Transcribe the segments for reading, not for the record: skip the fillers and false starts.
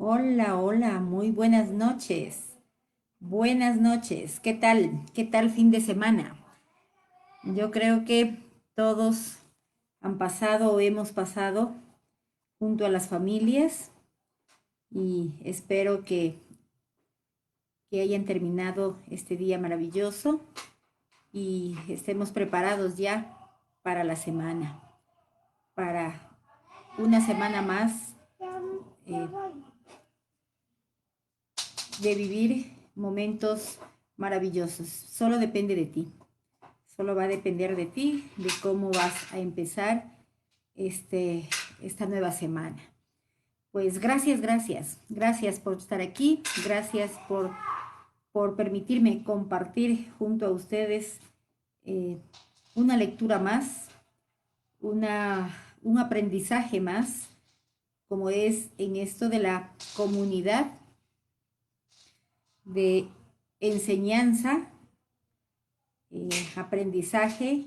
Hola, hola, muy buenas noches. Buenas noches. ¿Qué tal? ¿Qué tal fin de semana? Yo creo que todos han pasado o hemos pasado junto a las familias y espero que hayan terminado este día maravilloso y estemos preparados ya para la semana, para una semana más eh, de vivir momentos maravillosos. Solo depende de ti. Solo va a depender de ti, de cómo vas a empezar esta nueva semana. Pues gracias por estar aquí, gracias por permitirme compartir junto a ustedes eh, una lectura más, un aprendizaje más, como es en esto de la comunidad de enseñanza, aprendizaje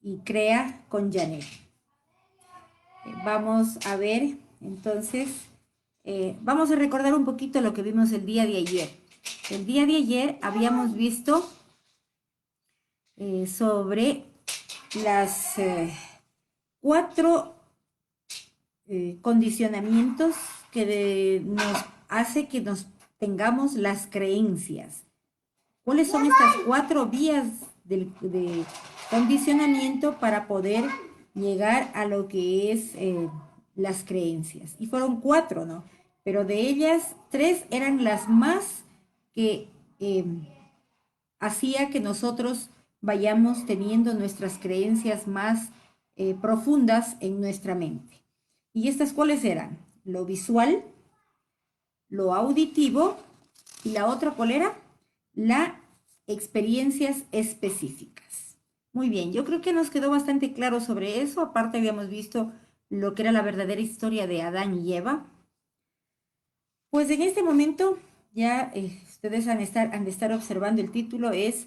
y crea con Janet. Vamos a ver, entonces, vamos a recordar un poquito lo que vimos el día de ayer. El día de ayer habíamos visto sobre las cuatro condicionamientos que nos hace que nos tengamos las creencias. ¿Cuáles son estas cuatro vías de condicionamiento para poder llegar a lo que es las creencias? Y fueron cuatro, ¿no? Pero de ellas, tres eran las más que hacía que nosotros vayamos teniendo nuestras creencias más profundas en nuestra mente. ¿Y estas cuáles eran? Lo visual, lo auditivo y la otra cuál era? La experiencias específicas. Muy bien, yo creo que nos quedó bastante claro sobre eso. Aparte habíamos visto lo que era la verdadera historia de Adán y Eva. Pues en este momento ya ustedes han de estar observando el título es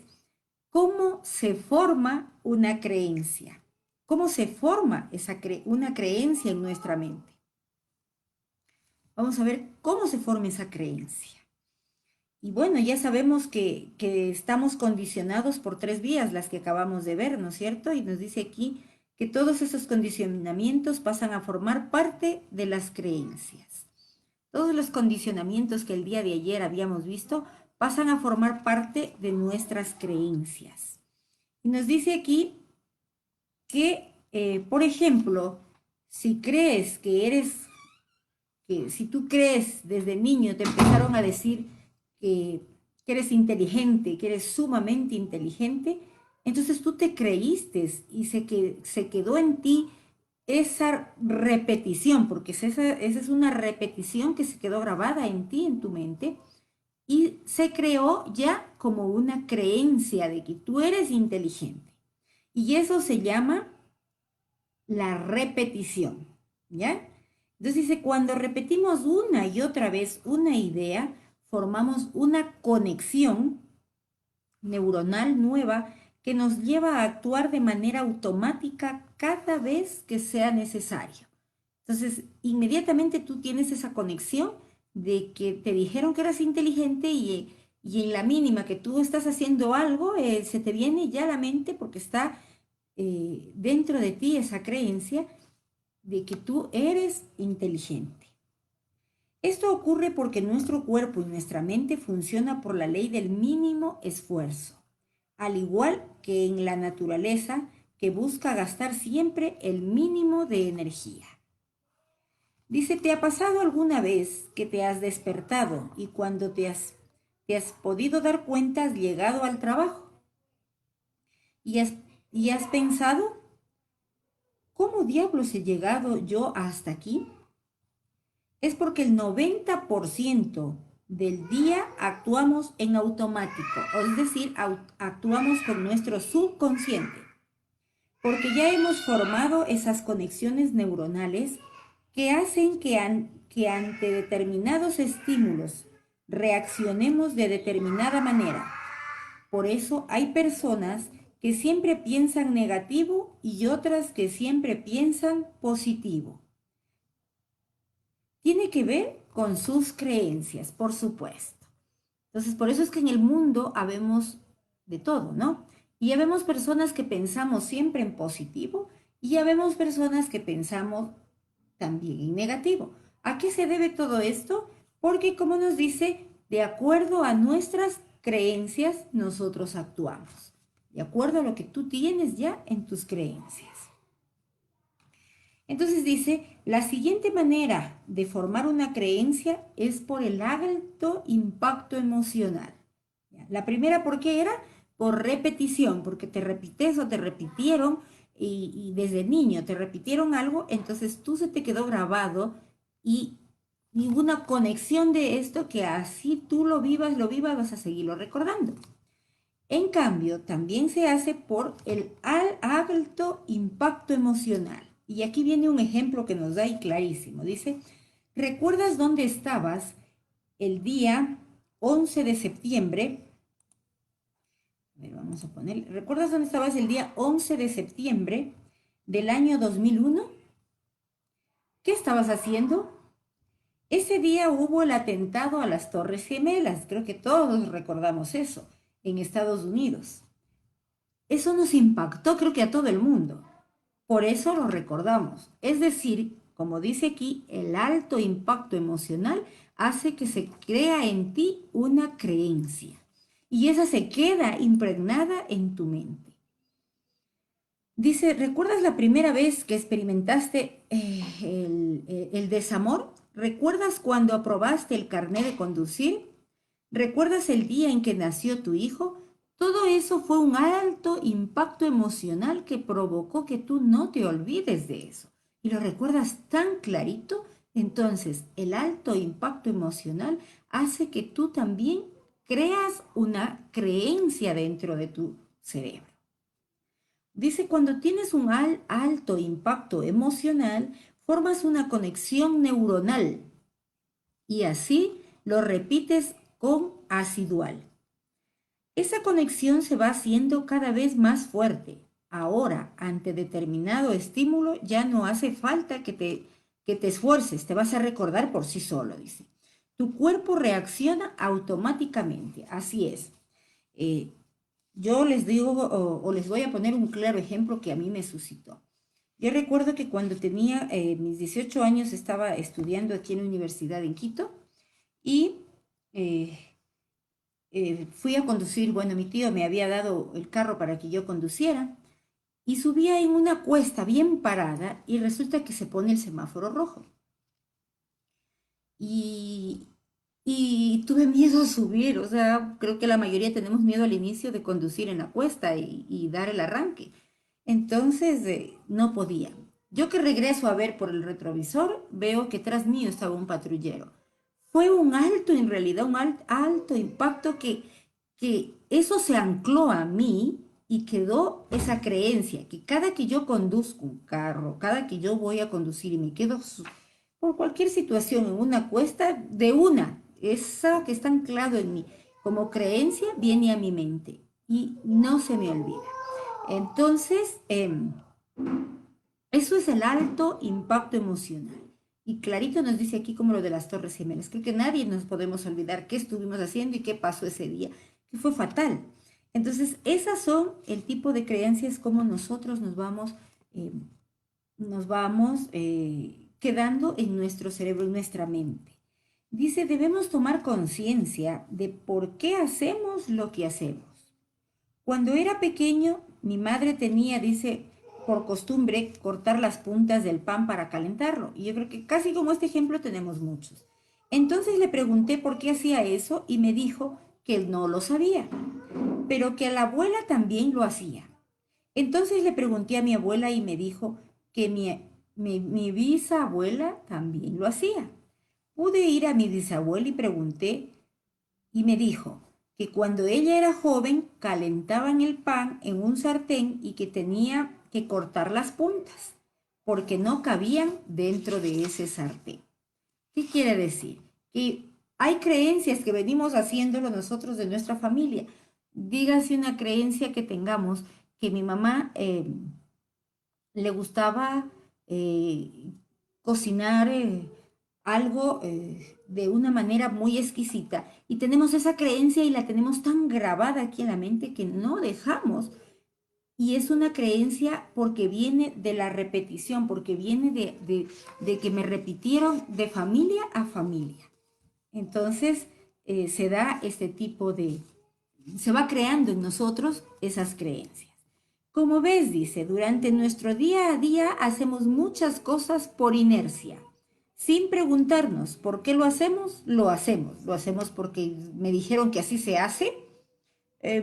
¿cómo se forma una creencia? ¿Cómo se forma una creencia en nuestra mente? Vamos a ver cómo se forma esa creencia. Y bueno, ya sabemos que estamos condicionados por tres vías, las que acabamos de ver, ¿no es cierto? Y nos dice aquí que todos esos condicionamientos pasan a formar parte de las creencias. Todos los condicionamientos que el día de ayer habíamos visto pasan a formar parte de nuestras creencias. Y nos dice aquí que, por ejemplo, si crees que eres que si tú crees desde niño, te empezaron a decir que eres inteligente, que eres sumamente inteligente, entonces tú te creíste y se quedó en ti esa repetición, porque esa es una repetición que se quedó grabada en ti, en tu mente, y se creó ya como una creencia de que tú eres inteligente. Y eso se llama la repetición, ¿ya? Entonces dice, cuando repetimos una y otra vez una idea, formamos una conexión neuronal nueva que nos lleva a actuar de manera automática cada vez que sea necesario. Entonces, inmediatamente tú tienes esa conexión de que te dijeron que eras inteligente y en la mínima que tú estás haciendo algo, se te viene ya a la mente porque está dentro de ti esa creencia de que tú eres inteligente. Esto ocurre porque nuestro cuerpo y nuestra mente funciona por la ley del mínimo esfuerzo, al igual que en la naturaleza que busca gastar siempre el mínimo de energía. Dice, ¿te ha pasado alguna vez que te has despertado y cuando te has podido dar cuenta has llegado al trabajo y y has pensado, ¿cómo diablos he llegado yo hasta aquí? Es porque el 90% del día actuamos en automático, es decir, actuamos con nuestro subconsciente, porque ya hemos formado esas conexiones neuronales que hacen que ante determinados estímulos reaccionemos de determinada manera. Por eso hay personas que siempre piensan negativo y otras que siempre piensan positivo. Tiene que ver con sus creencias, por supuesto. Entonces, por eso es que en el mundo habemos de todo, ¿no? Y habemos personas que pensamos siempre en positivo y habemos personas que pensamos también en negativo. ¿A qué se debe todo esto? Porque, como nos dice, de acuerdo a nuestras creencias, nosotros actuamos. De acuerdo a lo que tú tienes ya en tus creencias. Entonces dice, la siguiente manera de formar una creencia es por el alto impacto emocional. La primera, ¿por qué era? Por repetición, porque te repites o te repitieron y desde niño te repitieron algo, entonces tú se te quedó grabado y una conexión de esto que así tú lo vivas, vas a seguirlo recordando. En cambio, también se hace por el alto impacto emocional. Y aquí viene un ejemplo que nos da ahí clarísimo. Dice, ¿recuerdas dónde estabas el día 11 de septiembre? A ver, vamos a poner, ¿recuerdas dónde estabas el día 11 de septiembre del año 2001? ¿Qué estabas haciendo? Ese día hubo el atentado a las Torres Gemelas, creo que todos recordamos eso, en Estados Unidos. Eso nos impactó, creo que a todo el mundo. Por eso lo recordamos. Es decir, como dice aquí, el alto impacto emocional hace que se crea en ti una creencia. Y esa se queda impregnada en tu mente. Dice, ¿recuerdas la primera vez que experimentaste el desamor? ¿Recuerdas cuando aprobaste el carnet de conducir? ¿Recuerdas el día en que nació tu hijo? Todo eso fue un alto impacto emocional que provocó que tú no te olvides de eso. Y lo recuerdas tan clarito, entonces el alto impacto emocional hace que tú también creas una creencia dentro de tu cerebro. Dice, cuando tienes un alto impacto emocional, formas una conexión neuronal y así lo repites con asidual. Esa conexión se va haciendo cada vez más fuerte. Ahora, ante determinado estímulo, ya no hace falta que te esfuerces, te vas a recordar por sí solo, dice. Tu cuerpo reacciona automáticamente, así es. Eh, yo les digo o les voy a poner un claro ejemplo que a mí me suscitó. Yo recuerdo que cuando tenía mis 18 años estaba estudiando aquí en la universidad en Quito y eh, fui a conducir, bueno, mi tío me había dado el carro para que yo conduciera y subía en una cuesta bien parada y resulta que se pone el semáforo rojo. Y, y tuve miedo a subir, o sea, creo que la mayoría tenemos miedo al inicio de conducir en la cuesta y dar el arranque. Entonces, no podía. Yo que regreso a ver por el retrovisor, veo que tras mío estaba un patrullero. Fue un alto, en realidad, un alto impacto que eso se ancló a mí y quedó esa creencia, que cada que yo conduzco un carro, cada que yo voy a conducir y me quedo por cualquier situación en una cuesta, de una, esa que está anclado en mí, como creencia, viene a mi mente y no se me olvida. Entonces, eso es el alto impacto emocional. Y clarito nos dice aquí como lo de las Torres Gemelas. Creo que nadie nos podemos olvidar qué estuvimos haciendo y qué pasó ese día, que fue fatal. Entonces, esas son el tipo de creencias como nosotros nos vamos quedando en nuestro cerebro, en nuestra mente. Dice, debemos tomar conciencia de por qué hacemos lo que hacemos. Cuando era pequeño, mi madre tenía, dice, por costumbre cortar las puntas del pan para calentarlo. Y yo creo que casi como este ejemplo tenemos muchos. Entonces le pregunté por qué hacía eso y me dijo que él no lo sabía, pero que a la abuela también lo hacía. Entonces le pregunté a mi abuela y me dijo que mi bisabuela también lo hacía. Pude ir a mi bisabuela y pregunté y me dijo que cuando ella era joven calentaban el pan en un sartén y que tenía que cortar las puntas porque no cabían dentro de ese sartén. ¿Qué quiere decir? Que hay creencias que venimos haciéndolo nosotros de nuestra familia. Dígase una creencia que tengamos, que mi mamá le gustaba cocinar algo de una manera muy exquisita y tenemos esa creencia y la tenemos tan grabada aquí en la mente que no dejamos. Y es una creencia porque viene de la repetición, porque viene de que me repitieron de familia a familia. Entonces se da este tipo de, se va creando en nosotros esas creencias. Como ves, dice, durante nuestro día a día hacemos muchas cosas por inercia, sin preguntarnos por qué lo hacemos, lo hacemos. Lo hacemos porque me dijeron que así se hace,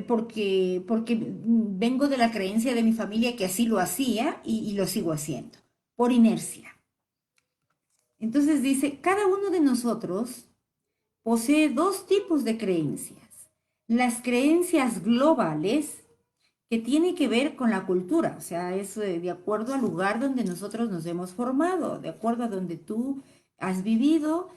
porque vengo de la creencia de mi familia que así lo hacía y lo sigo haciendo, por inercia. Entonces dice, cada uno de nosotros posee dos tipos de creencias. Las creencias globales, que tiene que ver con la cultura, o sea, es de acuerdo al lugar donde nosotros nos hemos formado, de acuerdo a donde tú has vivido,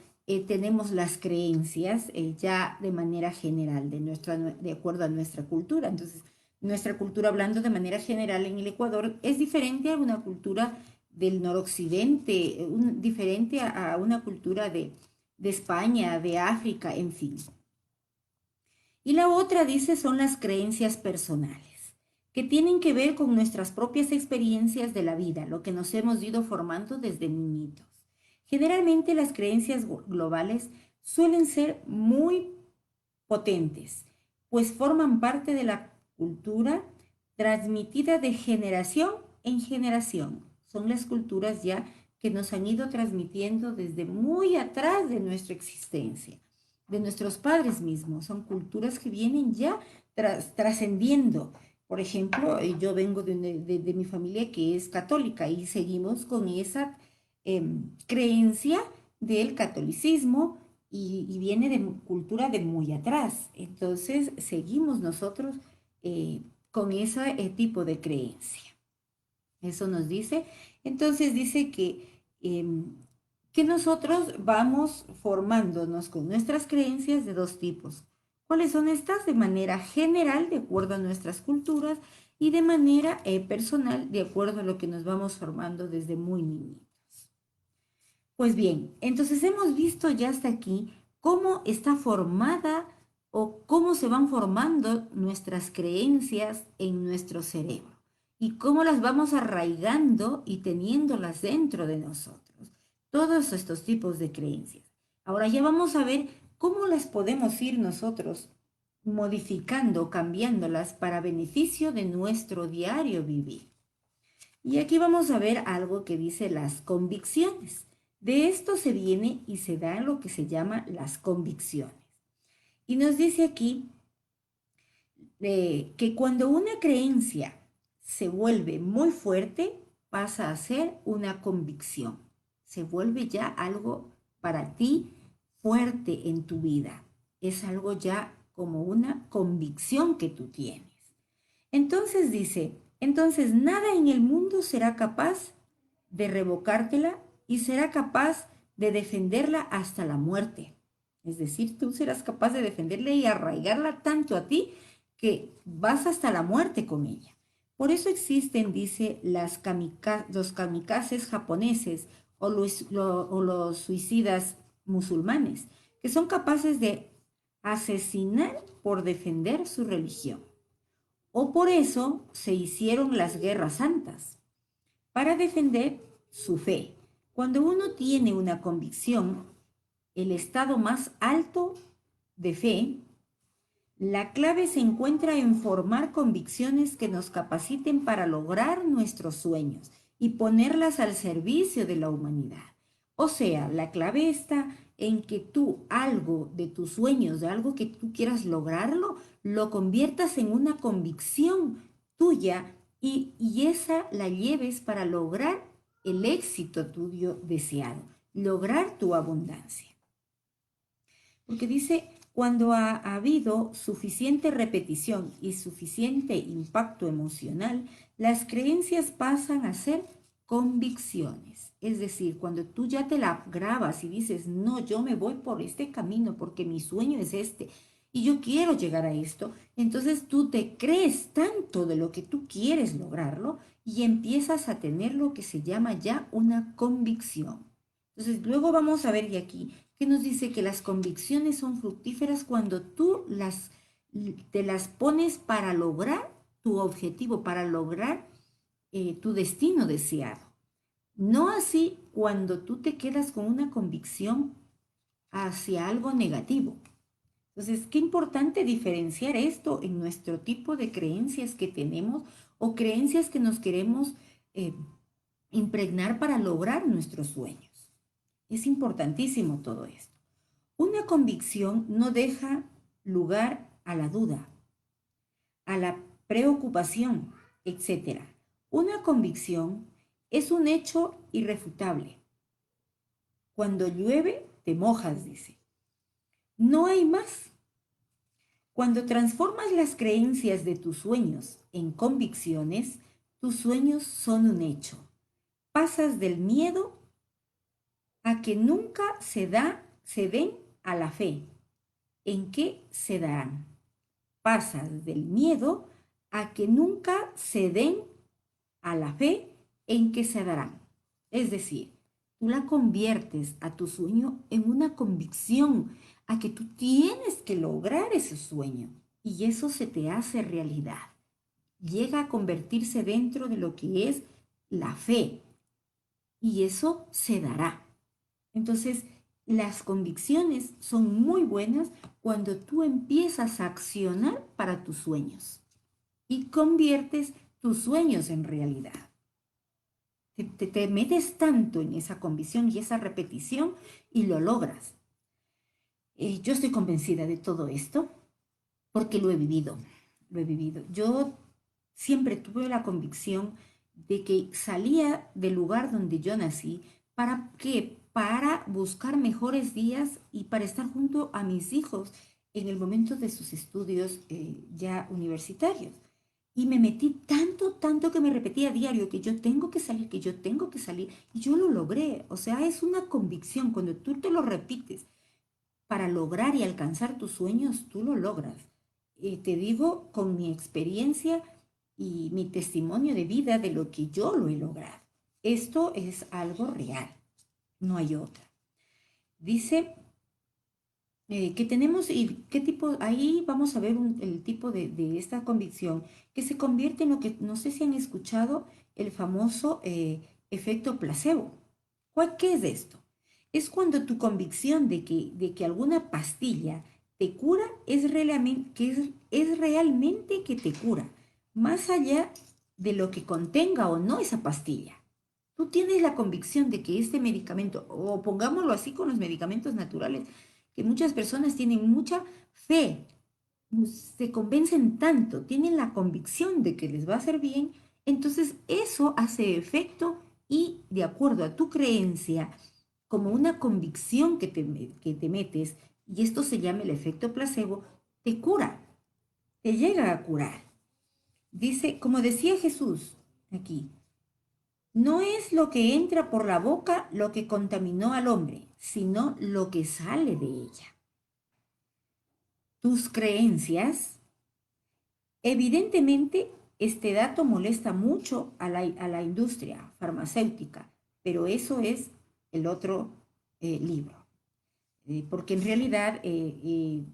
tenemos las creencias ya de manera general, de acuerdo a nuestra cultura. Entonces, nuestra cultura, hablando de manera general en el Ecuador, es diferente a una cultura del noroccidente, diferente a una cultura de España, de África, en fin. Y la otra, dice, son las creencias personales, que tienen que ver con nuestras propias experiencias de la vida, lo que nos hemos ido formando desde niñitos. Generalmente las creencias globales suelen ser muy potentes, pues forman parte de la cultura transmitida de generación en generación. Son las culturas ya que nos han ido transmitiendo desde muy atrás de nuestra existencia, de nuestros padres mismos. Son culturas que vienen ya trascendiendo. Por ejemplo, yo vengo de mi familia que es católica y seguimos con esa creencia del catolicismo y viene de cultura de muy atrás. Entonces, seguimos nosotros con ese tipo de creencia. Eso nos dice. Entonces, dice que nosotros vamos formándonos con nuestras creencias de dos tipos. ¿Cuáles son estas? De manera general, de acuerdo a nuestras culturas, y de manera personal, de acuerdo a lo que nos vamos formando desde muy niños. Pues bien, entonces hemos visto ya hasta aquí cómo está formada o cómo se van formando nuestras creencias en nuestro cerebro y cómo las vamos arraigando y teniéndolas dentro de nosotros. Todos estos tipos de creencias. Ahora ya vamos a ver cómo las podemos ir nosotros modificando, cambiándolas para beneficio de nuestro diario vivir. Y aquí vamos a ver algo que dice las convicciones. De esto se viene y se da lo que se llama las convicciones. Y nos dice aquí que cuando una creencia se vuelve muy fuerte, pasa a ser una convicción. Se vuelve ya algo para ti fuerte en tu vida. Es algo ya como una convicción que tú tienes. Entonces dice, entonces nada en el mundo será capaz de revocártela y será capaz de defenderla hasta la muerte. Es decir, tú serás capaz de defenderla y arraigarla tanto a ti que vas hasta la muerte con ella. Por eso existen, dice, los kamikazes japoneses o los suicidas musulmanes, que son capaces de asesinar por defender su religión. O por eso se hicieron las guerras santas, para defender su fe. Cuando uno tiene una convicción, el estado más alto de fe, la clave se encuentra en formar convicciones que nos capaciten para lograr nuestros sueños y ponerlas al servicio de la humanidad. O sea, la clave está en que tú algo de tus sueños, de algo que tú quieras lograrlo, lo conviertas en una convicción tuya y esa la lleves para lograr el éxito tuyo deseado, lograr tu abundancia. Porque dice, cuando ha habido suficiente repetición y suficiente impacto emocional, las creencias pasan a ser convicciones. Es decir, cuando tú ya te la grabas y dices, no, yo me voy por este camino porque mi sueño es este y yo quiero llegar a esto, entonces tú te crees tanto de lo que tú quieres lograrlo y empiezas a tener lo que se llama ya una convicción. Entonces, luego vamos a ver de aquí que nos dice que las convicciones son fructíferas cuando te las pones para lograr tu objetivo, para lograr tu destino deseado. No así cuando tú te quedas con una convicción hacia algo negativo. Entonces, qué importante diferenciar esto en nuestro tipo de creencias que tenemos o creencias que nos queremos eh, impregnar para lograr nuestros sueños. Es importantísimo todo esto. Una convicción no deja lugar a la duda, a la preocupación, etc. Una convicción es un hecho irrefutable. Cuando llueve, te mojas, dice. No hay más. Cuando transformas las creencias de tus sueños en convicciones, tus sueños son un hecho. Pasas del miedo a que nunca se den a la fe. ¿En qué se darán? Pasas del miedo a que nunca se den a la fe en que se darán. Es decir, tú la conviertes a tu sueño en una convicción, a que tú tienes que lograr ese sueño y eso se te hace realidad. Llega a convertirse dentro de lo que es la fe y eso se dará. Entonces, las convicciones son muy buenas cuando tú empiezas a accionar para tus sueños y conviertes tus sueños en realidad. Te metes tanto en esa convicción y esa repetición y lo logras. Yo estoy convencida de todo esto porque lo he vivido, lo he vivido. Yo siempre tuve la convicción de que salía del lugar donde yo nací. ¿Para qué? Para buscar mejores días y para estar junto a mis hijos en el momento de sus estudios ya universitarios. Y me metí tanto, tanto que me repetía a diario que yo tengo que salir, que yo tengo que salir. Y yo lo logré. O sea, es una convicción. Cuando tú te lo repites para lograr y alcanzar tus sueños, tú lo logras. Te digo con mi experiencia y mi testimonio de vida de lo que yo lo he logrado. Esto es algo real, no hay otra. Dice que tenemos, y qué tipo, ahí vamos a ver el tipo de esta convicción, que se convierte en lo que, no sé si han escuchado, el famoso efecto placebo. ¿Qué es esto? Es cuando tu convicción de que alguna pastilla te cura es realmente que te cura, más allá de lo que contenga o no esa pastilla. Tú tienes la convicción de que este medicamento, o pongámoslo así con los medicamentos naturales, que muchas personas tienen mucha fe, se convencen tanto, tienen la convicción de que les va a hacer bien, entonces eso hace efecto y de acuerdo a tu creencia, como una convicción que te metes, y esto se llama el efecto placebo, te cura, te llega a curar. Dice, como decía Jesús aquí, no es lo que entra por la boca lo que contaminó al hombre, sino lo que sale de ella. Tus creencias, evidentemente, este dato molesta mucho a la industria farmacéutica, pero eso es el otro libro. Porque en realidad, si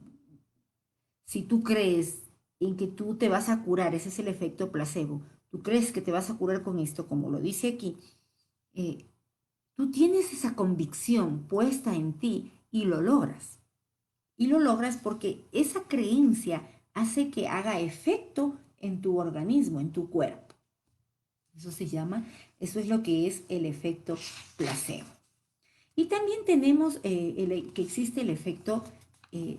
tú crees en que tú te vas a curar, ese es el efecto placebo, tú crees que te vas a curar con esto, como lo dice aquí, eh, tú tienes esa convicción puesta en ti y lo logras. Y lo logras porque esa creencia hace que haga efecto en tu organismo, en tu cuerpo. Eso es lo que es el efecto placebo. Y también tenemos que existe el efecto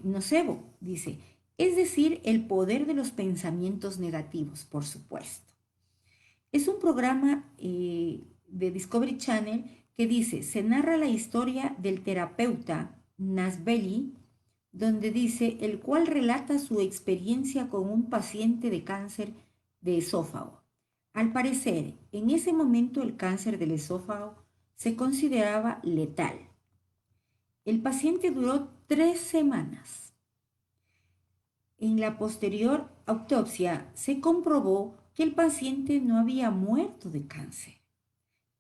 nocebo, dice, es decir, el poder de los pensamientos negativos, por supuesto. Es un programa de Discovery Channel que dice, se narra la historia del terapeuta Nasbelli, donde dice, el cual relata su experiencia con un paciente de cáncer de esófago. Al parecer, en ese momento el cáncer del esófago se consideraba letal. El paciente duró 3 semanas. En la posterior autopsia se comprobó que el paciente no había muerto de cáncer.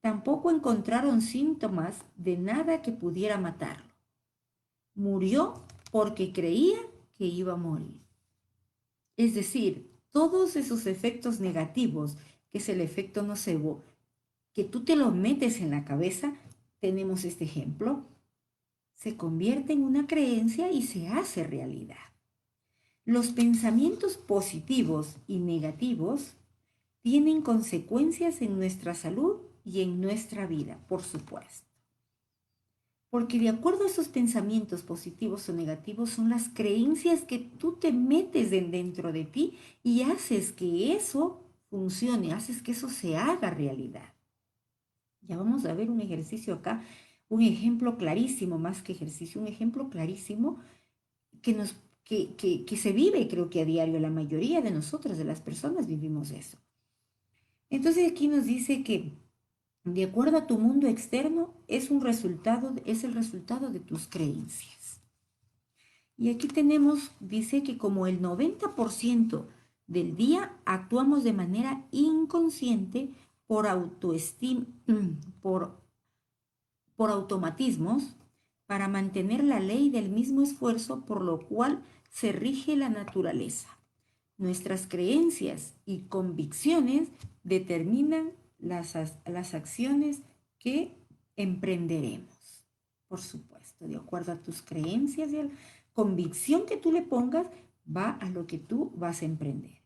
Tampoco encontraron síntomas de nada que pudiera matarlo. murió porque creía que iba a morir. Es decir, todos esos efectos negativos, que es el efecto nocebo, que tú te lo metes en la cabeza, tenemos este ejemplo, se convierte en una creencia y se hace realidad. Los pensamientos positivos y negativos tienen consecuencias en nuestra salud y en nuestra vida, por supuesto. Porque de acuerdo a esos pensamientos positivos o negativos son las creencias que tú te metes dentro de ti y haces que eso funcione, haces que eso se haga realidad. Ya vamos a ver un ejercicio acá, un ejemplo clarísimo, más que ejercicio, un ejemplo clarísimo que se vive, creo que a diario, la mayoría de nosotros, de las personas, vivimos eso. Entonces aquí nos dice que de acuerdo a tu mundo externo es es el resultado de tus creencias. Y aquí tenemos, dice que como el 90% del día actuamos de manera inconsciente por autoestima, por, por automatismos para mantener la ley del mismo esfuerzo por lo cual se rige la naturaleza. Nuestras creencias y convicciones determinan las acciones que emprenderemos. Por supuesto, de acuerdo a tus creencias y a la convicción que tú le pongas, va a lo que tú vas a emprender.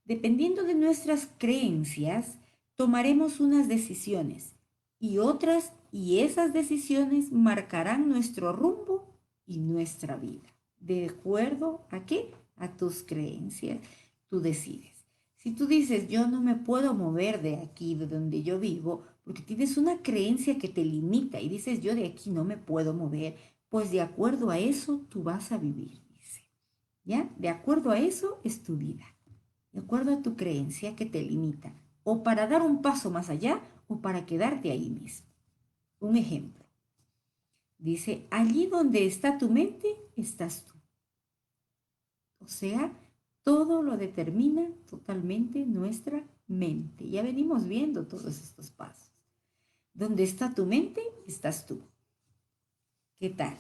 Dependiendo de nuestras creencias, tomaremos unas decisiones y otras, y esas decisiones marcarán nuestro rumbo y nuestra vida. ¿De acuerdo a qué? A tus creencias, tú decides. Si tú dices, yo no me puedo mover de aquí, de donde yo vivo, porque tienes una creencia que te limita y dices, yo de aquí no me puedo mover, pues de acuerdo a eso tú vas a vivir, dice. ¿Ya? De acuerdo a eso es tu vida. De acuerdo a tu creencia que te limita, o para dar un paso más allá o para quedarte ahí mismo. Un ejemplo. Dice, allí donde está tu mente, estás tú. O sea, todo lo determina totalmente nuestra mente. Ya venimos viendo todos estos pasos. Donde está tu mente, estás tú. ¿Qué tal?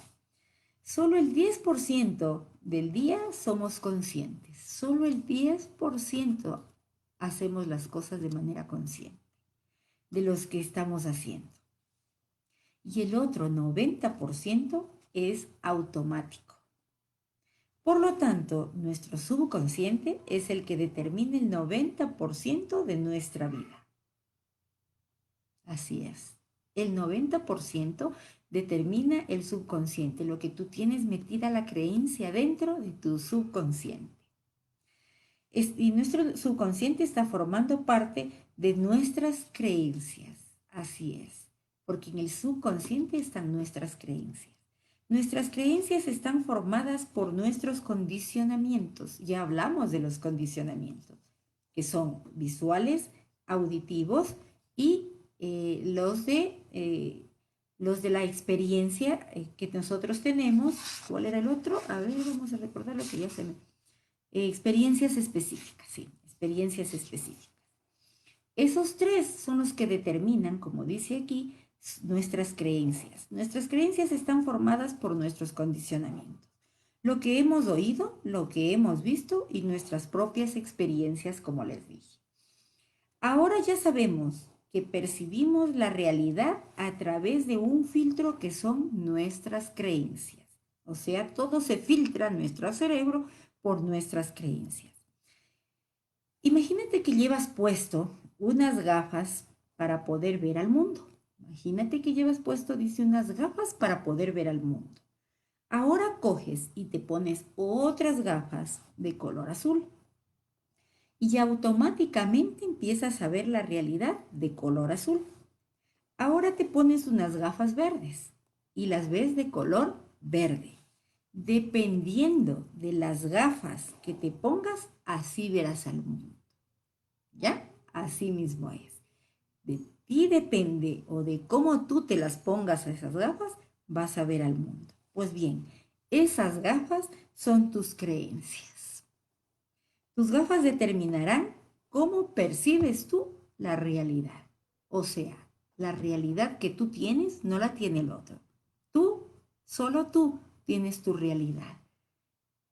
Solo el 10% del día somos conscientes. Solo el 10% hacemos las cosas de manera consciente de los que estamos haciendo. Y el otro 90% es automático. Por lo tanto, nuestro subconsciente es el que determina el 90% de nuestra vida. Así es. El 90% determina el subconsciente, lo que tú tienes metida la creencia dentro de tu subconsciente. Y nuestro subconsciente está formando parte de nuestras creencias. Así es. Porque en el subconsciente están nuestras creencias. Nuestras creencias están formadas por nuestros condicionamientos. Ya hablamos de los condicionamientos, que son visuales, auditivos y los de la experiencia que nosotros tenemos. ¿Cuál era el otro? A ver, vamos a recordar lo que ya se me... experiencias específicas, sí, experiencias específicas. Esos tres son los que determinan, como dice aquí, nuestras creencias. Nuestras creencias están formadas por nuestros condicionamientos. Lo que hemos oído, lo que hemos visto y nuestras propias experiencias, como les dije. Ahora ya sabemos que percibimos la realidad a través de un filtro que son nuestras creencias. O sea, todo se filtra en nuestro cerebro por nuestras creencias. Imagínate que llevas puesto unas gafas para poder ver al mundo. Imagínate que llevas puesto, dice, unas gafas para poder ver al mundo. Ahora coges y te pones otras gafas de color azul. Y automáticamente empiezas a ver la realidad de color azul. Ahora te pones unas gafas verdes y las ves de color verde. Dependiendo de las gafas que te pongas, así verás al mundo. ¿Ya? Así mismo es. De ti depende o de cómo tú te las pongas a esas gafas, vas a ver al mundo. Pues bien, esas gafas son tus creencias. Tus gafas determinarán cómo percibes tú la realidad. O sea, la realidad que tú tienes no la tiene el otro. Tú, solo tú, tienes tu realidad.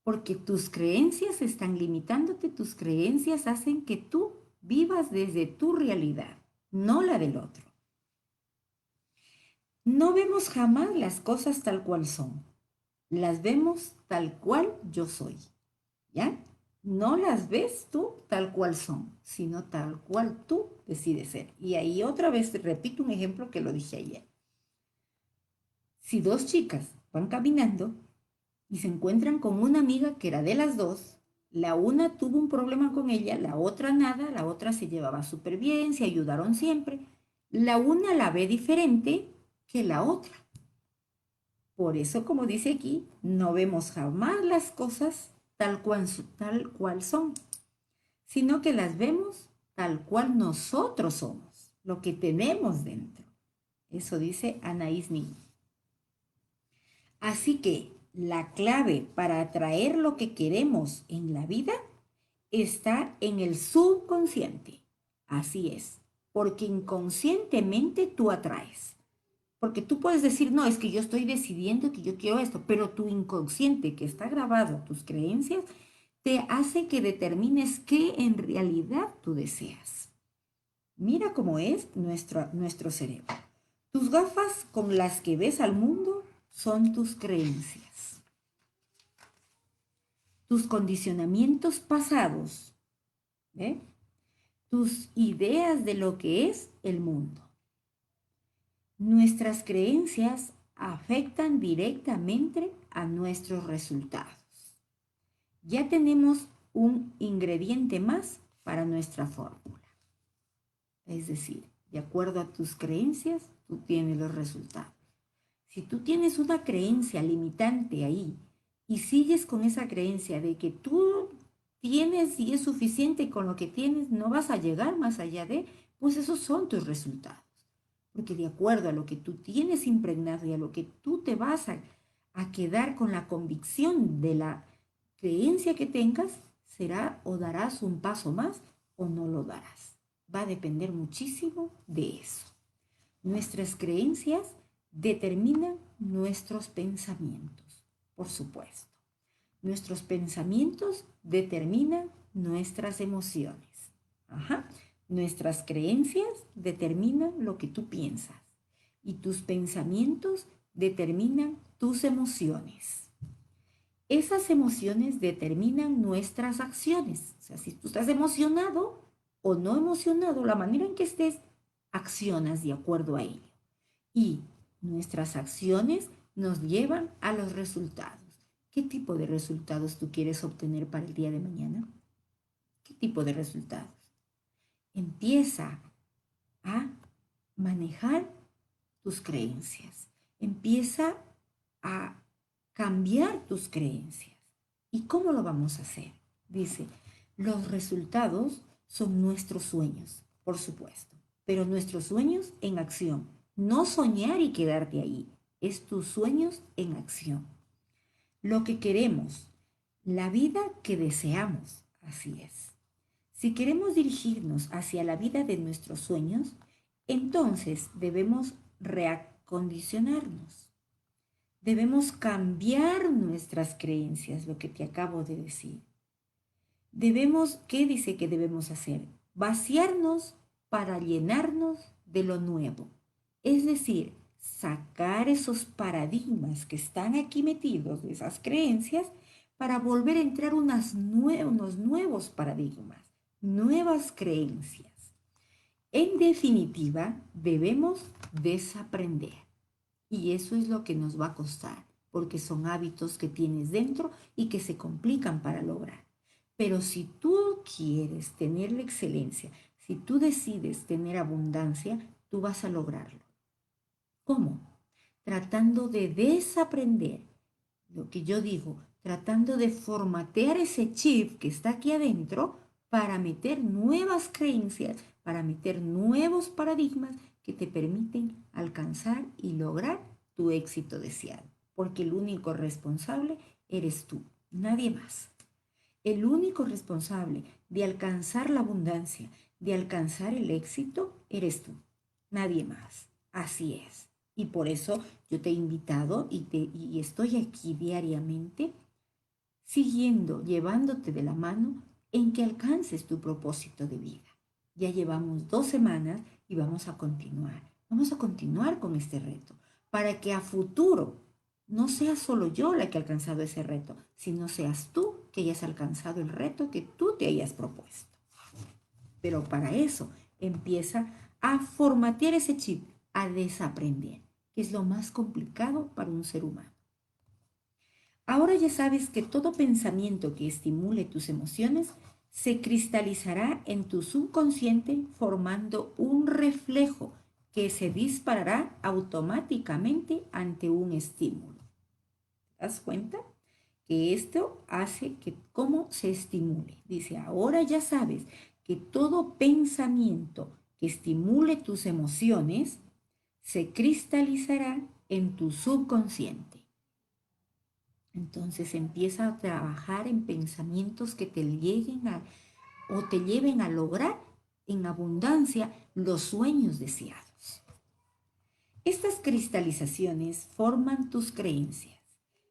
Porque tus creencias están limitándote, tus creencias hacen que tú vivas desde tu realidad, no la del otro. No vemos jamás las cosas tal cual son, las vemos tal cual yo soy, ¿ya? No las ves tú tal cual son, sino tal cual tú decides ser. Y ahí otra vez repito un ejemplo que lo dije ayer. Si dos chicas van caminando y se encuentran con una amiga que era de las dos, la una tuvo un problema con ella, la otra nada, la otra se llevaba súper bien, se ayudaron siempre. La una la ve diferente que la otra. Por eso, como dice aquí, no vemos jamás las cosas tal cual son, sino que las vemos tal cual nosotros somos, lo que tenemos dentro. Eso dice Anaïs Nin. Así que la clave para atraer lo que queremos en la vida está en el subconsciente. Así es, porque inconscientemente tú atraes. Porque tú puedes decir, no, es que yo estoy decidiendo que yo quiero esto, pero tu inconsciente que está grabado, tus creencias, te hace que determines qué en realidad tú deseas. Mira cómo es nuestro cerebro. Tus gafas con las que ves al mundo son tus creencias. Tus condicionamientos pasados, ¿eh? Tus ideas de lo que es el mundo. Nuestras creencias afectan directamente a nuestros resultados. Ya tenemos un ingrediente más para nuestra fórmula. Es decir, de acuerdo a tus creencias, tú tienes los resultados. Si tú tienes una creencia limitante ahí y sigues con esa creencia de que tú tienes y es suficiente con lo que tienes, no vas a llegar más allá de, pues esos son tus resultados. Porque de acuerdo a lo que tú tienes impregnado y a lo que tú te vas a quedar con la convicción de la creencia que tengas, será o darás un paso más o no lo darás. Va a depender muchísimo de eso. Nuestras creencias determinan nuestros pensamientos, por supuesto. Nuestros pensamientos determinan nuestras emociones. Ajá. Nuestras creencias determinan lo que tú piensas y tus pensamientos determinan tus emociones. Esas emociones determinan nuestras acciones. O sea, si tú estás emocionado o no emocionado, la manera en que estés, accionas de acuerdo a ello. Y nuestras acciones nos llevan a los resultados. ¿Qué tipo de resultados tú quieres obtener para el día de mañana? ¿Qué tipo de resultados? Empieza a manejar tus creencias. Empieza a cambiar tus creencias. ¿Y cómo lo vamos a hacer? Dice, los resultados son nuestros sueños, por supuesto, pero nuestros sueños en acción. No soñar y quedarte ahí, es tus sueños en acción. Lo que queremos, la vida que deseamos, así es. Si queremos dirigirnos hacia la vida de nuestros sueños, entonces debemos reacondicionarnos. Debemos cambiar nuestras creencias, lo que te acabo de decir. ¿Qué dice que debemos hacer? Vaciarnos para llenarnos de lo nuevo. Es decir, sacar esos paradigmas que están aquí metidos, de esas creencias, para volver a entrar unos nuevos paradigmas, nuevas creencias. En definitiva, debemos desaprender. Y eso es lo que nos va a costar, porque son hábitos que tienes dentro y que se complican para lograr. Pero si tú quieres tener la excelencia, si tú decides tener abundancia, tú vas a lograrlo. ¿Cómo? Tratando de desaprender lo que yo digo, tratando de formatear ese chip que está aquí adentro para meter nuevas creencias, para meter nuevos paradigmas que te permiten alcanzar y lograr tu éxito deseado. Porque el único responsable eres tú, nadie más. El único responsable de alcanzar la abundancia, de alcanzar el éxito, eres tú, nadie más. Así es. Y por eso yo te he invitado y estoy aquí diariamente siguiendo, llevándote de la mano en que alcances tu propósito de vida. Ya llevamos 2 semanas y vamos a continuar. Vamos a continuar con este reto para que a futuro no sea solo yo la que ha alcanzado ese reto, sino seas tú que hayas alcanzado el reto que tú te hayas propuesto. Pero para eso empieza a formatear ese chip, a desaprender, que es lo más complicado para un ser humano. Ahora ya sabes que todo pensamiento que estimule tus emociones se cristalizará en tu subconsciente formando un reflejo que se disparará automáticamente ante un estímulo. ¿Te das cuenta? Que esto hace que cómo se estimule. Dice, ahora ya sabes que todo pensamiento que estimule tus emociones se cristalizará en tu subconsciente. Entonces empieza a trabajar en pensamientos que te lleguen a o te lleven a lograr en abundancia los sueños deseados. Estas cristalizaciones forman tus creencias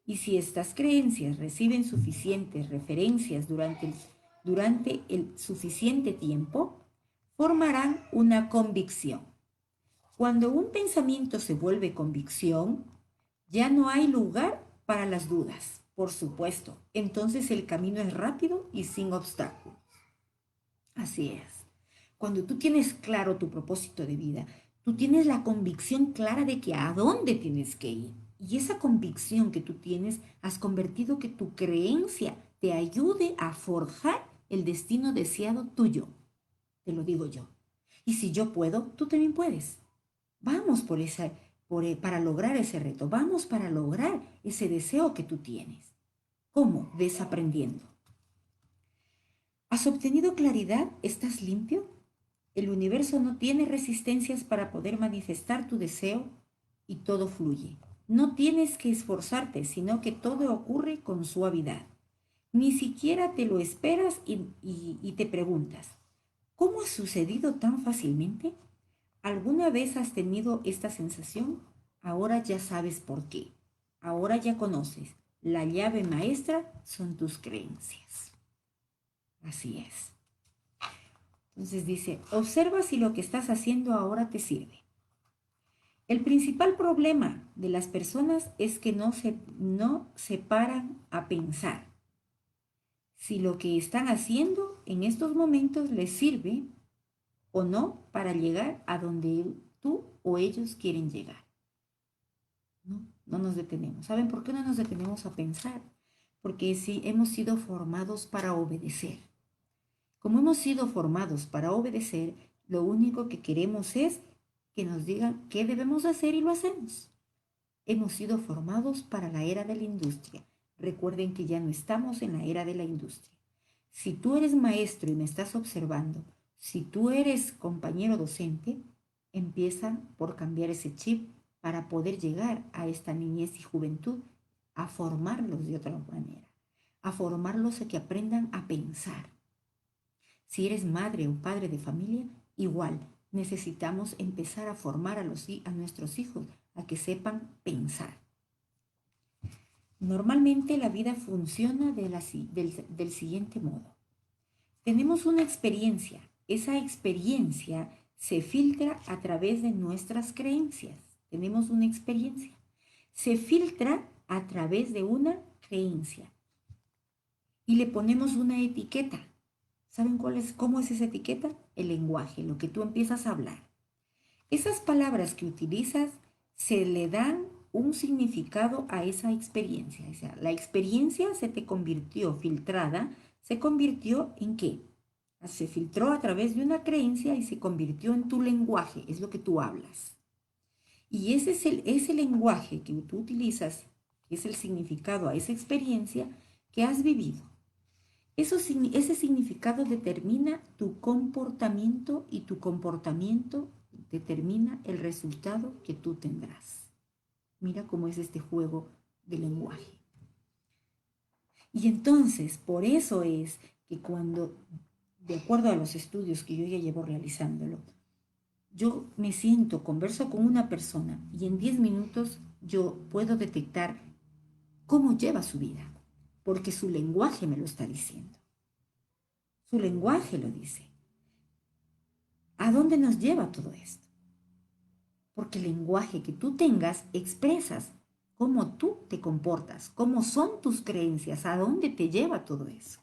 y si estas creencias reciben suficientes referencias durante el suficiente tiempo, formarán una convicción. Cuando un pensamiento se vuelve convicción, ya no hay lugar para las dudas, por supuesto. Entonces el camino es rápido y sin obstáculos. Así es. Cuando tú tienes claro tu propósito de vida, tú tienes la convicción clara de que a dónde tienes que ir. Y esa convicción que tú tienes, has convertido que tu creencia te ayude a forjar el destino deseado tuyo. Te lo digo yo. Y si yo puedo, tú también puedes. Vamos para lograr ese reto. Vamos para lograr ese deseo que tú tienes. ¿Cómo? Desaprendiendo. ¿Has obtenido claridad? ¿Estás limpio? El universo no tiene resistencias para poder manifestar tu deseo y todo fluye. No tienes que esforzarte, sino que todo ocurre con suavidad. Ni siquiera te lo esperas y te preguntas, ¿cómo ha sucedido tan fácilmente? ¿Alguna vez has tenido esta sensación? Ahora ya sabes por qué. Ahora ya conoces. La llave maestra son tus creencias. Así es. Entonces dice, observa si lo que estás haciendo ahora te sirve. El principal problema de las personas es que no se paran a pensar si lo que están haciendo en estos momentos les sirve o no para llegar a donde tú o ellos quieren llegar. No nos detenemos. ¿Saben por qué no nos detenemos a pensar? Porque sí, hemos sido formados para obedecer. Como hemos sido formados para obedecer, lo único que queremos es que nos digan qué debemos hacer y lo hacemos. Hemos sido formados para la era de la industria. Recuerden que ya no estamos en la era de la industria. Si tú eres maestro y me estás observando, si tú eres compañero docente, empieza por cambiar ese chip para poder llegar a esta niñez y juventud, a formarlos de otra manera, a formarlos a que aprendan a pensar. Si eres madre o padre de familia, igual necesitamos empezar a formar a nuestros hijos a que sepan pensar. Normalmente la vida funciona del siguiente modo. Tenemos una experiencia. Esa experiencia se filtra a través de nuestras creencias. Tenemos una experiencia. Se filtra a través de una creencia. Y le ponemos una etiqueta. ¿Saben cómo es esa etiqueta? El lenguaje, lo que tú empiezas a hablar. Esas palabras que utilizas se le dan un significado a esa experiencia. O sea, la experiencia se te convirtió filtrada, se convirtió en ¿qué? Se filtró a través de una creencia y se convirtió en tu lenguaje, es lo que tú hablas. Y ese es ese lenguaje que tú utilizas, que es el significado a esa experiencia que has vivido. Ese significado determina tu comportamiento y tu comportamiento determina el resultado que tú tendrás. Mira cómo es este juego de lenguaje. Y entonces, por eso es que cuando, de acuerdo a los estudios que yo ya llevo realizándolo, yo me siento, converso con una persona y en 10 minutos yo puedo detectar cómo lleva su vida, porque su lenguaje me lo está diciendo. Su lenguaje lo dice. ¿A dónde nos lleva todo esto? Porque el lenguaje que tú tengas expresas cómo tú te comportas, cómo son tus creencias, a dónde te lleva todo eso.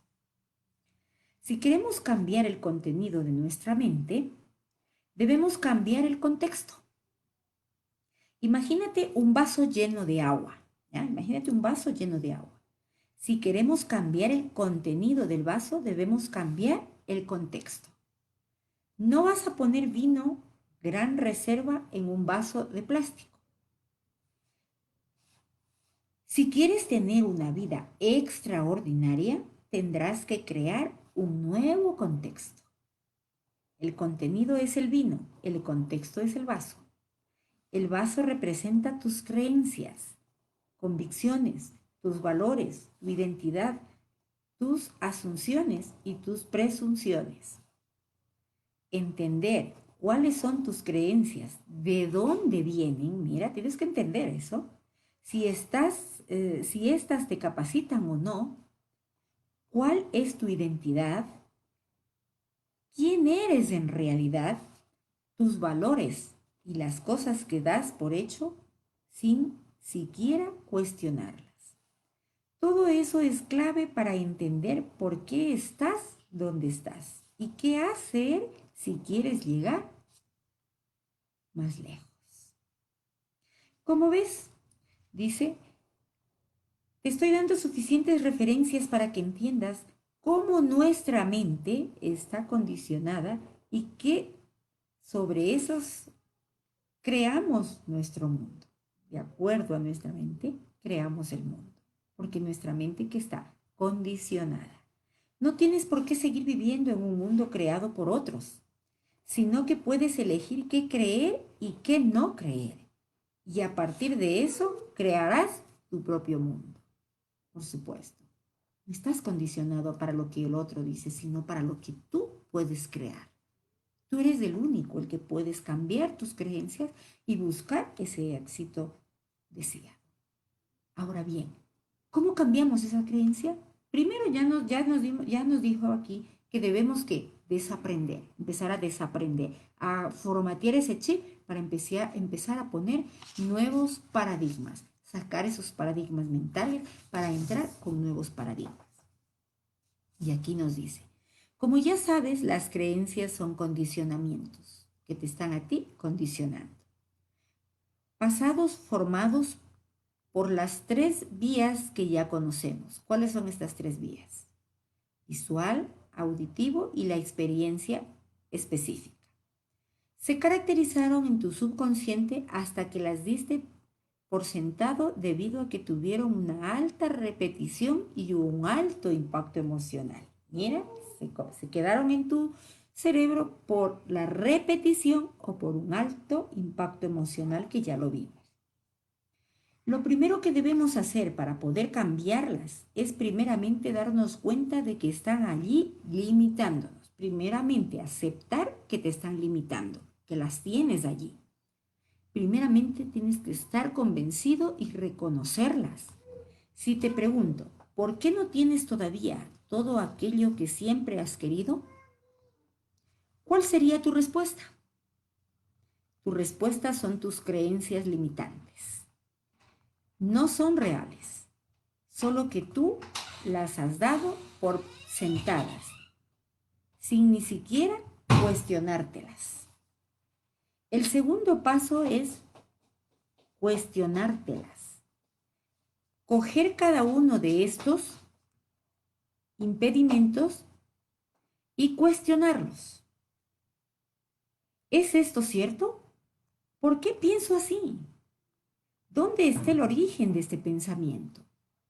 Si queremos cambiar el contenido de nuestra mente, debemos cambiar el contexto. Imagínate un vaso lleno de agua, ¿ya? Imagínate un vaso lleno de agua. Si queremos cambiar el contenido del vaso, debemos cambiar el contexto. No vas a poner vino Gran Reserva en un vaso de plástico. Si quieres tener una vida extraordinaria, tendrás que crear un nuevo contexto. El contenido es el vino, el contexto es el vaso. El vaso representa tus creencias, convicciones, tus valores, tu identidad, tus asunciones y tus presunciones. Entender cuáles son tus creencias, de dónde vienen, mira, tienes que entender eso. Si estas te capacitan o no, cuál es tu identidad, quién eres en realidad, tus valores y las cosas que das por hecho sin siquiera cuestionarlas. Todo eso es clave para entender por qué estás donde estás y qué hacer si quieres llegar más lejos. Como ves, dice, te estoy dando suficientes referencias para que entiendas cómo nuestra mente está condicionada y que sobre esos creamos nuestro mundo. De acuerdo a nuestra mente, creamos el mundo. Porque nuestra mente que está condicionada. No tienes por qué seguir viviendo en un mundo creado por otros, sino que puedes elegir qué creer y qué no creer. Y a partir de eso, crearás tu propio mundo. Por supuesto, no estás condicionado para lo que el otro dice, sino para lo que tú puedes crear. Tú eres el único el que puedes cambiar tus creencias y buscar ese éxito deseado. Ahora bien, ¿cómo cambiamos esa creencia? Primero ya nos dijo aquí que debemos que desaprender, empezar a desaprender, a formatear ese chip para empezar a poner nuevos paradigmas, sacar esos paradigmas mentales para entrar con nuevos paradigmas. Y aquí nos dice, como ya sabes, las creencias son condicionamientos que te están a ti condicionando. Pasados formados por las 3 vías que ya conocemos. ¿Cuáles son estas 3 vías? Visual, auditivo y la experiencia específica. Se caracterizaron en tu subconsciente hasta que las diste por sentado debido a que tuvieron una alta repetición y un alto impacto emocional. Mira, se quedaron en tu cerebro por la repetición o por un alto impacto emocional que ya lo vimos. Lo primero que debemos hacer para poder cambiarlas es primeramente darnos cuenta de que están allí limitándonos. Primeramente aceptar que te están limitando, que las tienes allí. Primeramente tienes que estar convencido y reconocerlas. Si te pregunto, ¿por qué no tienes todavía todo aquello que siempre has querido? ¿Cuál sería tu respuesta? Tu respuesta son tus creencias limitantes. No son reales, solo que tú las has dado por sentadas, sin ni siquiera cuestionártelas. El segundo paso es cuestionártelas. Coger cada uno de estos impedimentos y cuestionarlos. ¿Es esto cierto? ¿Por qué pienso así? ¿Dónde está el origen de este pensamiento?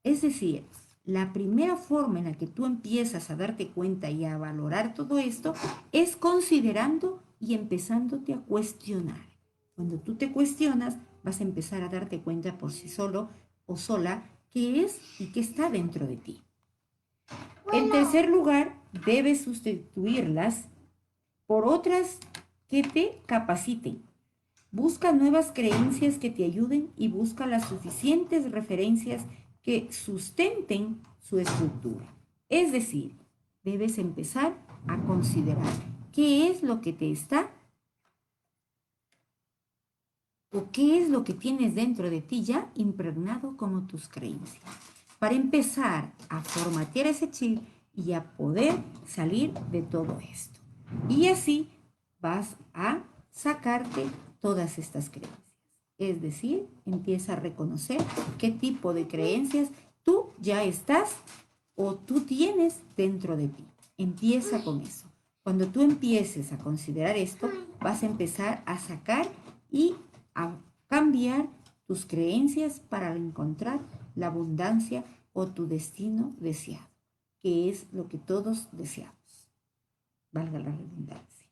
Es decir, la primera forma en la que tú empiezas a darte cuenta y a valorar todo esto es considerando y empezándote a cuestionar. Cuando tú te cuestionas, vas a empezar a darte cuenta por sí solo o sola qué es y qué está dentro de ti. En tercer lugar, debes sustituirlas por otras que te capaciten. Busca nuevas creencias que te ayuden y busca las suficientes referencias que sustenten su estructura. Es decir, debes empezar a considerar qué es lo que te está o qué es lo que tienes dentro de ti ya impregnado como tus creencias. Para empezar a formatear ese chip y a poder salir de todo esto. Y así vas a sacarte todas estas creencias. Es decir, empieza a reconocer qué tipo de creencias tú ya estás o tú tienes dentro de ti. Empieza con eso. Cuando tú empieces a considerar esto, vas a empezar a sacar y a cambiar tus creencias para encontrar la abundancia o tu destino deseado, que es lo que todos deseamos, valga la redundancia.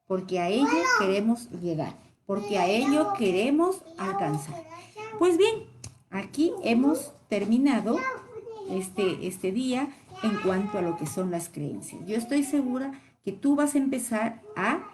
Porque a ello queremos llegar, porque a ello queremos alcanzar. Pues bien, aquí hemos terminado este día en cuanto a lo que son las creencias. Yo estoy segura que tú vas a empezar a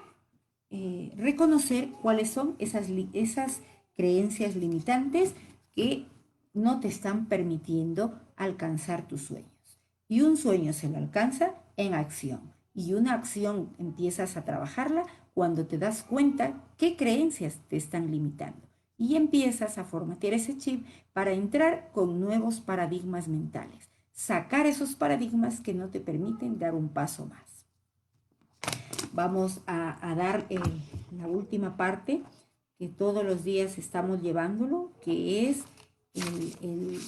reconocer cuáles son esas creencias limitantes que no te están permitiendo alcanzar tus sueños. Y un sueño se lo alcanza en acción. Y una acción empiezas a trabajarla cuando te das cuenta qué creencias te están limitando. Y empiezas a formatear ese chip para entrar con nuevos paradigmas mentales. Sacar esos paradigmas que no te permiten dar un paso más. Vamos a dar la última parte que todos los días estamos llevándolo, que es el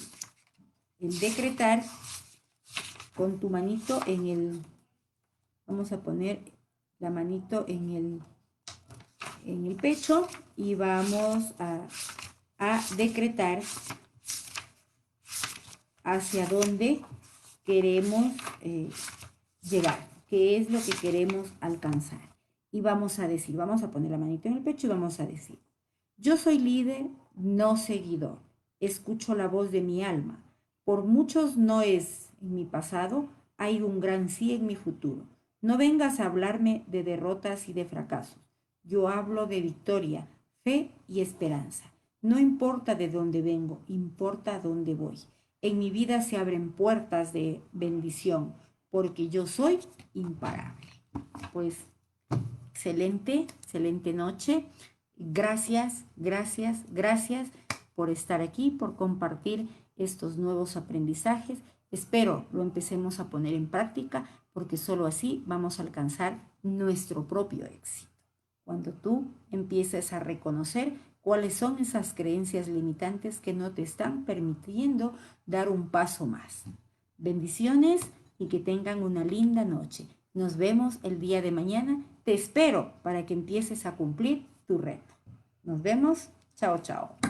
decretar con tu manito en el, vamos a poner la manito en el pecho y vamos a decretar hacia dónde queremos llegar, qué es lo que queremos alcanzar. Y vamos a decir, vamos a poner la manito en el pecho y vamos a decir, yo soy líder, no seguidor. Escucho la voz de mi alma. Por muchos no es en mi pasado, hay un gran sí en mi futuro. No vengas a hablarme de derrotas y de fracasos. Yo hablo de victoria, fe y esperanza. No importa de dónde vengo, importa dónde voy. En mi vida se abren puertas de bendición, porque yo soy imparable. Pues excelente, excelente noche. Gracias, gracias, gracias por estar aquí, por compartir estos nuevos aprendizajes. Espero lo empecemos a poner en práctica porque solo así vamos a alcanzar nuestro propio éxito. Cuando tú empieces a reconocer cuáles son esas creencias limitantes que no te están permitiendo dar un paso más. Bendiciones y que tengan una linda noche. Nos vemos el día de mañana. Te espero para que empieces a cumplir tu reto. Nos vemos. Chao, chao.